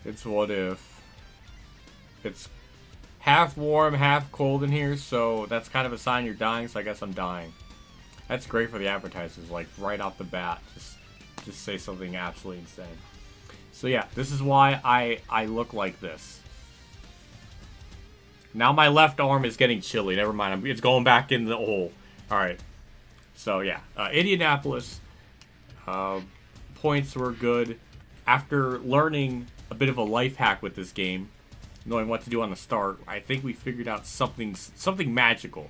It's what if. It's half warm, half cold in here, so that's kind of a sign you're dying, so I guess I'm dying. That's great for the advertisers, like right off the bat. Just say something absolutely insane. So yeah, this is why I look like this. Now my left arm is getting chilly. Never mind, it's going back in the hole. Alright. So yeah, Indianapolis. Points were good. After learning a bit of a life hack with this game, knowing what to do on the start, I think we figured out something magical.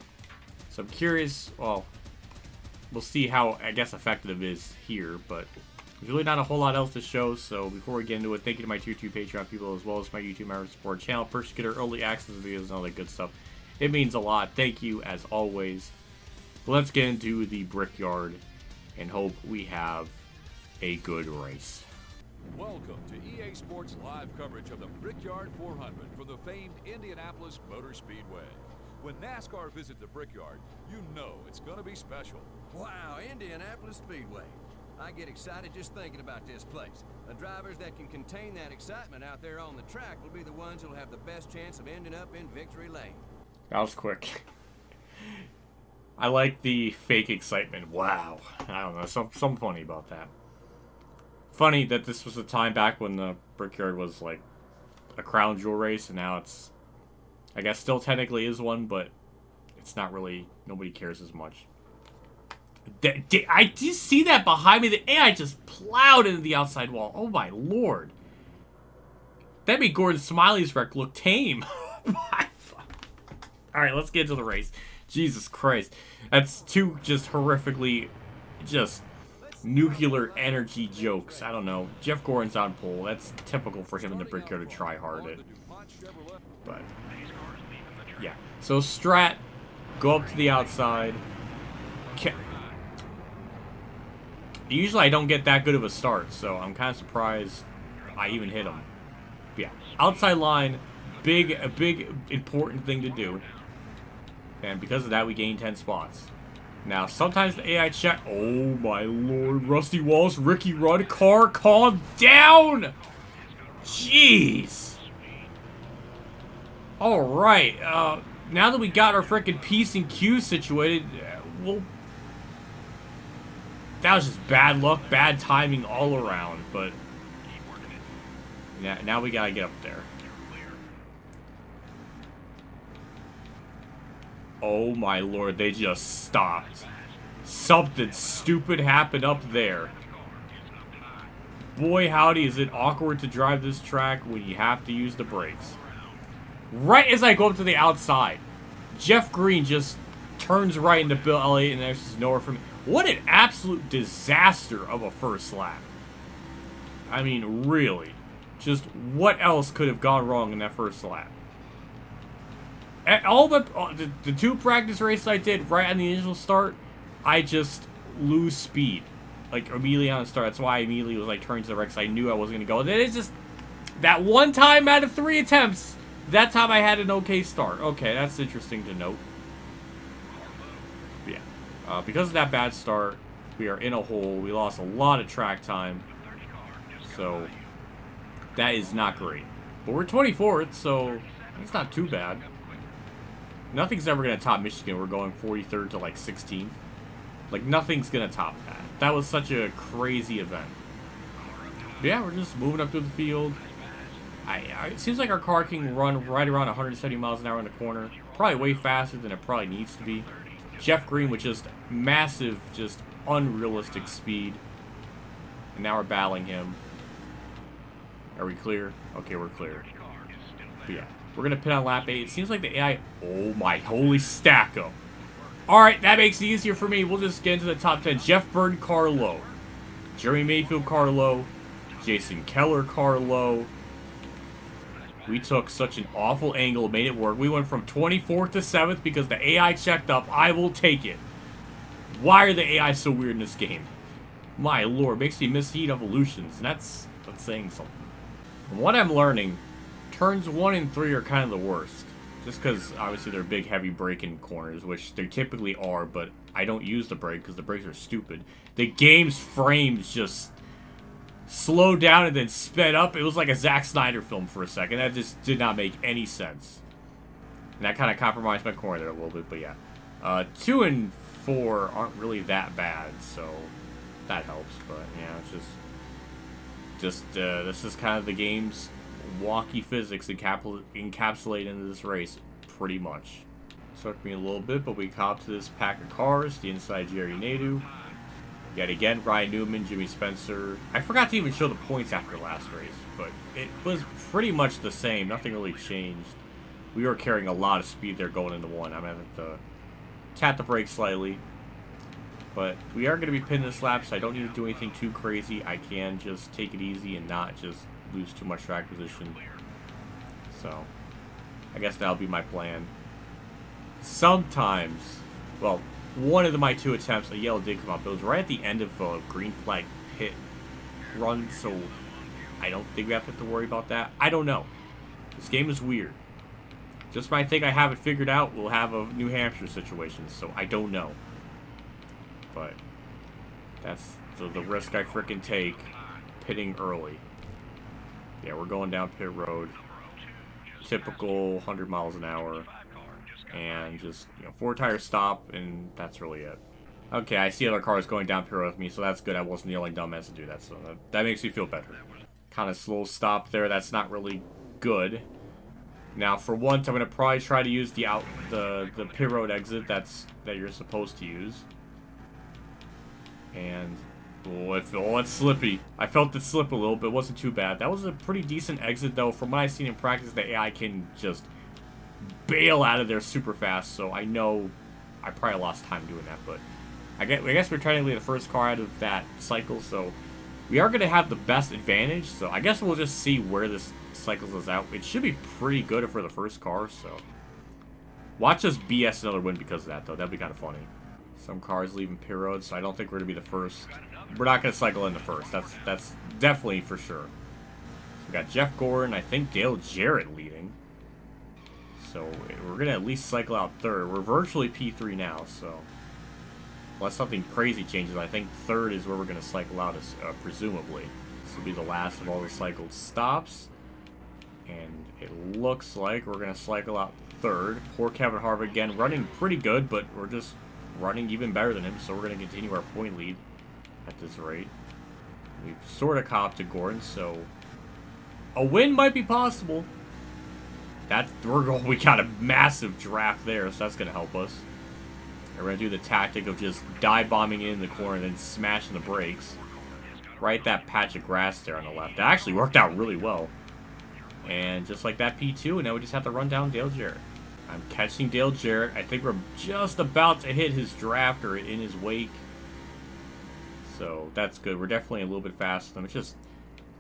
So I'm curious, well, we'll see how, I guess, effective it is here, but there's really not a whole lot else to show, so before we get into it, thank you to my tier 2 Patreon people, as well as my YouTube member support channel. First, get our early access videos and all that good stuff. It means a lot. Thank you, as always. Let's get into the Brickyard and hope we have a good race. Welcome to EA Sports live coverage of the Brickyard 400 for the famed Indianapolis Motor Speedway. When NASCAR visits the Brickyard, you know it's going to be special. Wow, Indianapolis Speedway. I get excited just thinking about this place. The drivers that can contain that excitement out there on the track will be the ones who'll have the best chance of ending up in victory lane. That was quick. I like the fake excitement. Wow. I don't know, something funny about that. Funny that this was a time back when the Brickyard was like a crown jewel race, and now it's, I guess, still technically is one, but it's not really, nobody cares as much. I did see that behind me. The AI just plowed into the outside wall. Oh my lord. That made Gordon Smiley's wreck look tame. Alright, let's get into the race. Jesus Christ. That's two just horrifically, just nuclear energy jokes. I don't know. Jeff Gordon's on pole. That's typical for him in the Brickyard to try hard it. But, yeah. So, Strat, go up to the outside. Usually I don't get that good of a start, so I'm kind of surprised I even hit him. But yeah, outside line, a big important thing to do. And because of that, we gain 10 spots. Now, sometimes the AI check... Oh, my lord. Rusty Wallace, Ricky Rudd, car, calm down! Jeez. Alright, now that we got our frickin' P's and Q's situated, we'll... That was just bad luck, bad timing all around, but... Now we gotta get up there. Oh my lord, they just stopped. Something stupid happened up there. Boy howdy, is it awkward to drive this track when you have to use the brakes. Right as I go up to the outside, Jeff Green just turns right into Bill Elliott, and there's just nowhere from me. What an absolute disaster of a first lap. I mean, really. Just what else could have gone wrong in that first lap? All but the two practice races I did right on the initial start, I just lose speed, like immediately on the start. That's why I immediately was like turning to the right, because I knew I wasn't gonna go. And then it's just that one time out of 3 attempts, that time I had an okay start. Okay, that's interesting to note. But yeah, because of that bad start, we are in a hole. We lost a lot of track time, so that is not great. But we're 24th, so it's not too bad. Nothing's ever going to top Michigan. We're going 43rd to like 16th. Like, nothing's going to top that. That was such a crazy event. But yeah, we're just moving up through the field. It seems like our car can run right around 170 miles an hour in the corner. Probably way faster than it probably needs to be. Jeff Green with just massive, just unrealistic speed. And now we're battling him. Are we clear? Okay, we're clear. But yeah. We're going to pit on lap 8. It seems like the AI... Oh my holy stacko. Alright, that makes it easier for me. We'll just get into the top 10. Jeff Burton, car low. Jeremy Mayfield, car low. Jason Keller, car low. We took such an awful angle, made it work. We went from 24th to 7th because the AI checked up. I will take it. Why are the AI so weird in this game? My lord, makes me miss Heat Evolutions. And that's saying something. From what I'm learning... Turns 1 and 3 are kind of the worst. Just because, obviously, they're big, heavy braking corners, which they typically are, but I don't use the brake because the brakes are stupid. The game's frames just slowed down and then sped up. It was like a Zack Snyder film for a second. That just did not make any sense. And that kind of compromised my corner there a little bit, but yeah. 2 and 4 aren't really that bad, so that helps. But yeah, it's just this is kind of the game's wonky physics encapsulated into this race, pretty much. Took me a little bit, but we copped to this pack of cars. The inside Jerry Nadeau. Yet again, Ryan Newman, Jimmy Spencer. I forgot to even show the points after last race, but it was pretty much the same. Nothing really changed. We were carrying a lot of speed there going into 1. I'm going to have to tap the brakes slightly. But we are going to be pinning this lap, so I don't need to do anything too crazy. I can just take it easy and not just lose too much track position. So, I guess that'll be my plan. Sometimes, well, one of my 2 attempts, a yellow did come up. It was right at the end of a green flag pit run, so I don't think we have to worry about that. I don't know. This game is weird. Just when I think I have it figured out, we'll have a New Hampshire situation, so I don't know. But that's the risk I frickin' take, pitting early. Yeah, we're going down pit road. Typical 100 miles an hour. And just, 4-tire stop, and that's really it. Okay, I see other cars going down pit road with me, so that's good. I wasn't the only dumbass to do that, so that makes me feel better. Kind of slow stop there. That's not really good. Now, for once, I'm going to probably try to use the pit road exit that you're supposed to use. And, it's slippy. I felt it slip a little bit. It wasn't too bad. That was a pretty decent exit, though. From what I've seen in practice, the AI can just bail out of there super fast. So I know I probably lost time doing that. But I guess we're technically the first car out of that cycle. So we are going to have the best advantage. So I guess we'll just see where this cycles us out. It should be pretty good if we're the first car. So watch us BS another win because of that, though. That'd be kind of funny. Some cars leaving pit road, so I don't think we're going to be the first. We're not going to cycle in the first. That's definitely for sure. So we got Jeff Gordon, I think Dale Jarrett leading. So we're going to at least cycle out third. We're virtually P3 now, so unless something crazy changes, I think third is where we're going to cycle out, presumably. This will be the last of all the cycled stops. And it looks like we're going to cycle out third. Poor Kevin Harvick again, running pretty good, but we're just running even better than him, so we're going to continue our point lead at this rate. We've sort of copped to Gordon, so a win might be possible. We got a massive draft there, so that's going to help us. And we're going to do the tactic of just dive bombing in the corner and then smashing the brakes. Right that patch of grass there on the left. That actually worked out really well. And just like that, P2, and now we just have to run down Dale Jarrett. I'm catching Dale Jarrett. I think we're just about to hit his draft or in his wake. So that's good. We're definitely a little bit faster than him. It's just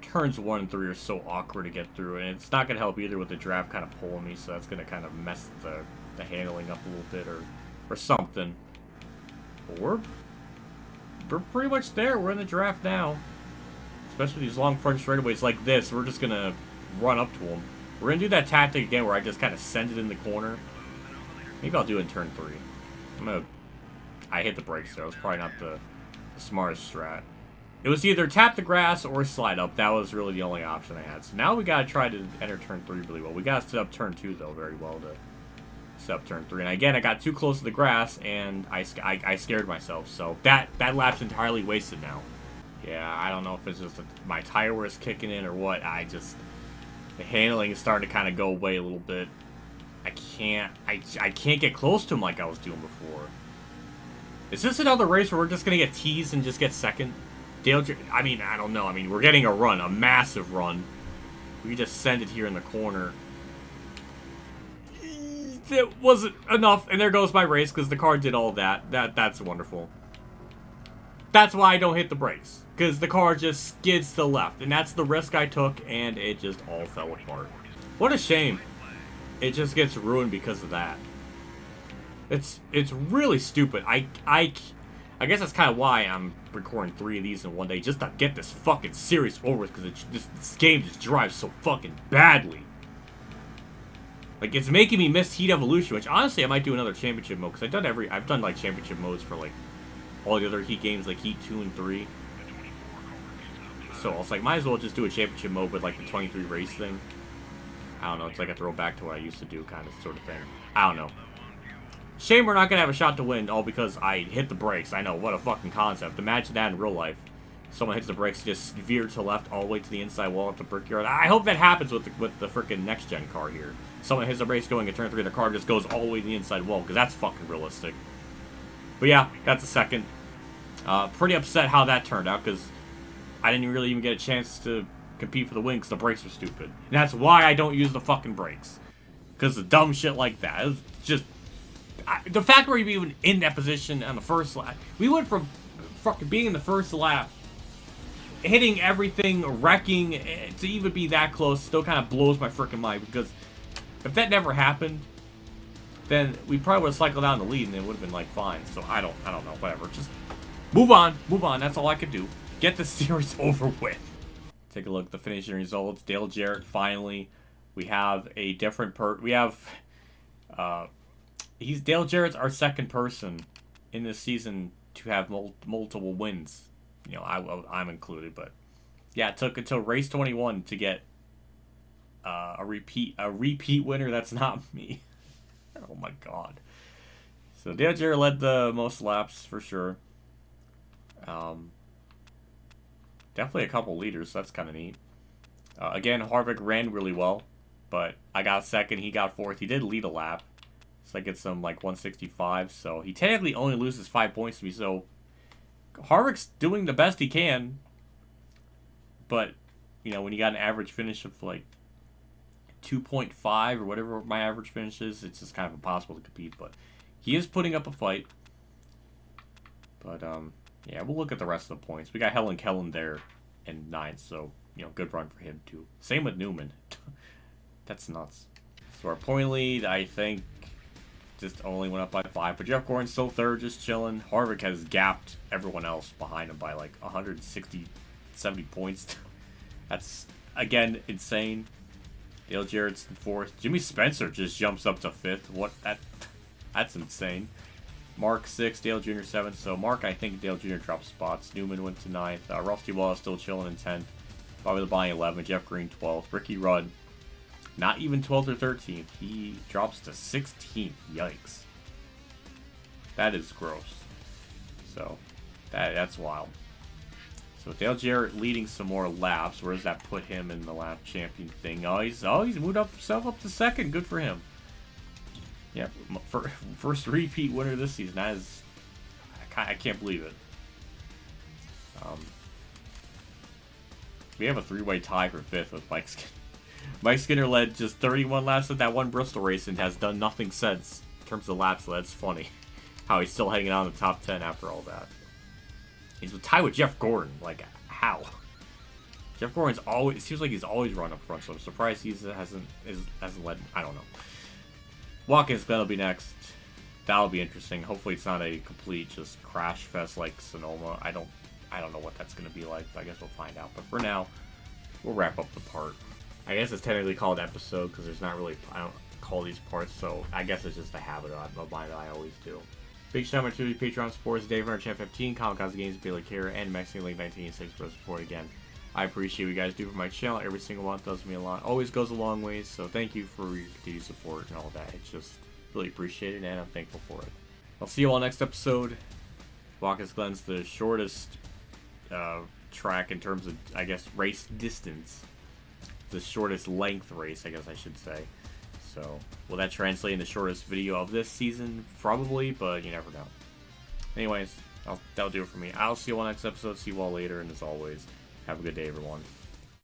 turns 1 and 3 are so awkward to get through. And it's not going to help either with the draft kind of pulling me. So that's going to kind of mess the handling up a little bit or something. But we're pretty much there. We're in the draft now. Especially these long front straightaways like this. We're just going to run up to him. We're going to do that tactic again where I just kind of send it in the corner. Maybe I'll do it in turn 3. I hit the brakes there. It was probably not the smartest strat. It was either tap the grass or slide up. That was really the only option I had. So now we got to try to enter turn 3 really well. We got to set up turn 2, though, very well to set up turn 3. And again, I got too close to the grass, and I scared myself. So that lap's entirely wasted now. Yeah, I don't know if it's just my tire wear is kicking in or what. The handling is starting to kind of go away a little bit. I can't get close to him like I was doing before. Is this another race where we're just going to get teased and just get second? I don't know. We're getting a run, a massive run. We just send it here in the corner. It wasn't enough, and there goes my race because the car did all that. That's wonderful. That's why I don't hit the brakes. Because the car just skids to the left. And that's the risk I took, and it just all fell apart. What a shame. It just gets ruined because of that. It's really stupid. I guess that's kind of why I'm recording 3 of these in one day. Just to get this fucking series over with. Because this game just drives so fucking badly. Like, it's making me miss Heat Evolution. Which, honestly, I might do another championship mode. Because I've done, like, championship modes for, like, all the other Heat games. Like, Heat 2 and 3. So I was like, might as well just do a championship mode with like the 23 race thing. I don't know, it's like a throwback to what I used to do kind of sort of thing. I don't know. Shame we're not going to have a shot to win, all because I hit the brakes. I know, what a fucking concept. Imagine that in real life. Someone hits the brakes, just veer to the left all the way to the inside wall at the Brickyard. I hope that happens with the freaking next-gen car here. Someone hits the brakes going to turn 3, the car just goes all the way to the inside wall, because that's fucking realistic. But yeah, that's a second. Pretty upset how that turned out, because I didn't really even get a chance to compete for the win, because the brakes were stupid. And that's why I don't use the fucking brakes. Because of dumb shit like that. It's just... the fact we're even in that position on the first lap, we went from fucking being in the first lap, hitting everything, wrecking, to even be that close still kind of blows my freaking mind, because if that never happened, then we probably would have cycled down the lead and it would have been like fine. So I don't know, whatever. Just move on, that's all I could do. Get the series over with. Take a look at the finishing results. Dale Jarrett finally. We have a different Dale Jarrett's our second person in this season to have multiple wins. You know, I'm included, but yeah, it took until race 21 to get a repeat winner. That's not me. Oh my god. So Dale Jarrett led the most laps for sure. Definitely a couple leaders, so that's kind of neat. Again, Harvick ran really well, but I got second, he got fourth. He did lead a lap, so I get some like 165. So he technically only loses 5 points to me. So Harvick's doing the best he can, but you know, when you got an average finish of like 2.5 or whatever my average finish is, it's just kind of impossible to compete. But he is putting up a fight. But yeah, we'll look at the rest of the points. We got Helen Kellen there in 9th, so you know, good run for him too. Same with Newman. That's nuts. So our point lead, I think, just only went up by 5. But Jeff Gordon's still third, just chilling. Harvick has gapped everyone else behind him by like 160, 70 points. That's, again, insane. Dale Jarrett's in 4th. Jimmy Spencer just jumps up to 5th. That's insane. Mark 6th, Dale Jr. 7th. So Mark, I think Dale Jr. dropped spots. Newman went to 9th. Rusty Wallace still chilling in 10th. Bobby Labonte 11th. Jeff Green 12th. Ricky Rudd, not even 12th or 13th. He drops to 16th. Yikes. That is gross. So that's wild. So Dale Jarrett leading some more laps. Where does that put him in the lap champion thing? Oh, he's moved himself up to 2nd. Good for him. Yeah, first repeat winner this season. That is, I can't believe it. We have a 3-way tie for 5th with Mike Skinner. Mike Skinner led just 31 laps at that one Bristol race and has done nothing since in terms of laps. So that's funny how he's still hanging out in the top 10 after all that. He's tied with Jeff Gordon. Like, how? Jeff Gordon's always, it seems like he's always run up front, so I'm surprised he hasn't led. I don't know. Watkins gonna be next. That'll be interesting. Hopefully it's not a complete just crash fest like Sonoma. I don't know what that's gonna be like. I guess we'll find out. But for now, we'll wrap up the part. I guess it's technically called episode because there's not really, I don't call these parts, so I guess it's just a habit of mine that I always do. Big shout out to Patreon supporters, Dave Runner, Champ 15, Kamikazegames, Bailey Kara, and Mexican Link 1986 for the support again. I appreciate what you guys do for my channel. Every single month does me a lot. Always goes a long ways, so thank you for your continued support and all that. It's just really appreciated, and I'm thankful for it. I'll see you all next episode. Watkins Glen's the shortest track in terms of, I guess, race distance. The shortest length race, I guess I should say. So, will that translate in the shortest video of this season? Probably, but you never know. Anyways, that'll do it for me. I'll see you all next episode. See you all later, and as always, have a good day, everyone.